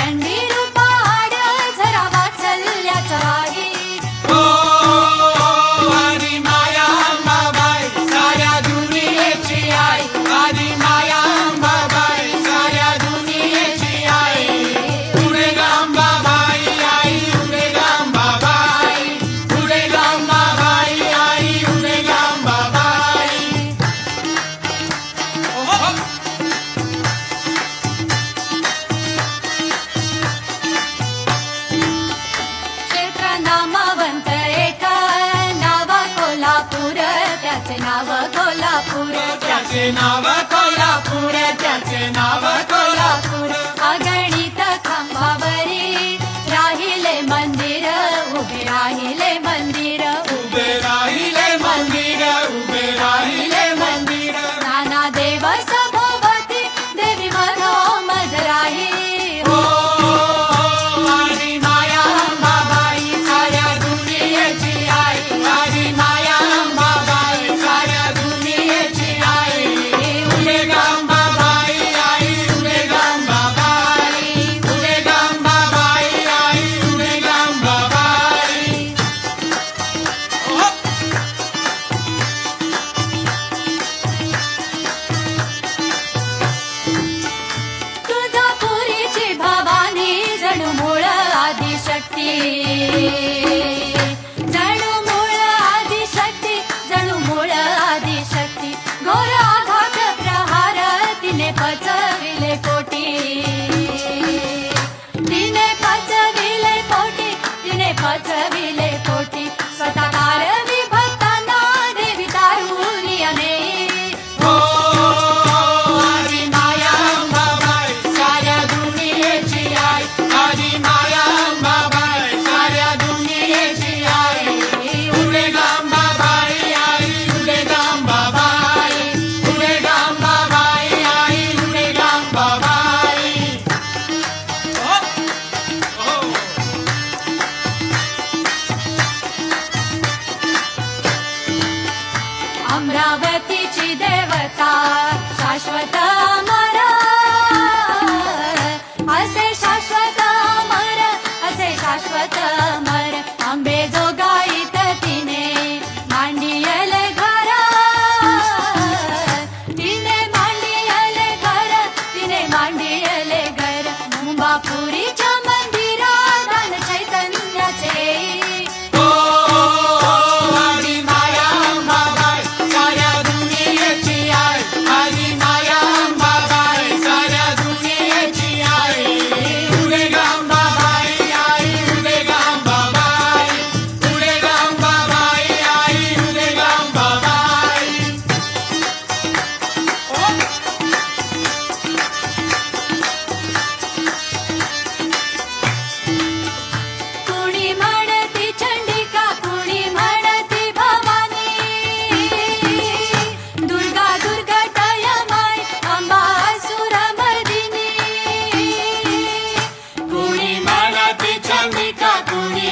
चंडी रूपाड झरा वात्सल्याचा वारी. हो आदि माया अंबाबाई साऱ्या दुनियेची आई. आदि माया अंबाबाई साऱ्या दुनियेची आई. उरे ग अंबाबाई आई उरे ग अंबाबाई. उरे ग अंबाबाई आई उरे ग अंबाबाई. क्षेत्र नामवंत एक नाव कोल्हापूर त्याचे नाव कोल्हापूर. त्याचे नाव कोल्हापूर त्याचे नाव कोल्हापूर. अगणित खांबावरी राहिले मंदिर उभे राहिले मंदिर. उभे राहिले मंदिर उभे राहिले मंदिर. नाना देव सभोवती देवी मनोमद राही. हो आदि माया अंबाबाई साऱ्या दुनियेची आई. आदि माया अंबाबाई साऱ्या दुनियेची आई. उरे ग अंबाबाई आई उरे ग अंबाबाई. उरे ग अंबाबाई आई उरे ग अंबाबाई. तुळजापुरीची भवानी जणू मूळ आदिशक्ती. जणू मूळ आदिशक्ती जणू मूळ आदिशक्ती. घोर आघात प्रहार तिने पचविले पोटी. तिने पचविले पोटी तिने पचविले पोटी. स्वतः कारवी भक्तांना देवी तारुणी अनेक. हो आदि माया अंबाबाई साऱ्या दुनियेची आई. आदि माया अंबाबाई साऱ्या दुनियेची आई. उरे ग अंबाबाई आई उरे ग अंबाबाई. उरे ग अंबाबाई आई उरे ग अंबाबाई. अमरावतीची देवता शाश्वत अमर. असे शाश्वत अमर असे शाश्वत अमर. आंबे जोगाईत तिने मांडियले घर. तिने मांडियले घर तिने मांडियले घर. मुंबापुरीच्या मंदिरात चैतन्याचे. हो आदि माया अंबाबाई साऱ्या दुनियेची आई. आदि माया अंबाबाई साऱ्या दुनियेची आई. उरे ग अंबाबाई आई उरे ग अंबाबाई. उरे ग अंबाबाई आई उरे ग अंबाबाई. कुणी म्हणती चंडिका कुणी म्हणती भवानी. दुर्गा दुर्गटय माय अंबा असुरमर्दिनी. कुणी म्हणती चंडिका कुणी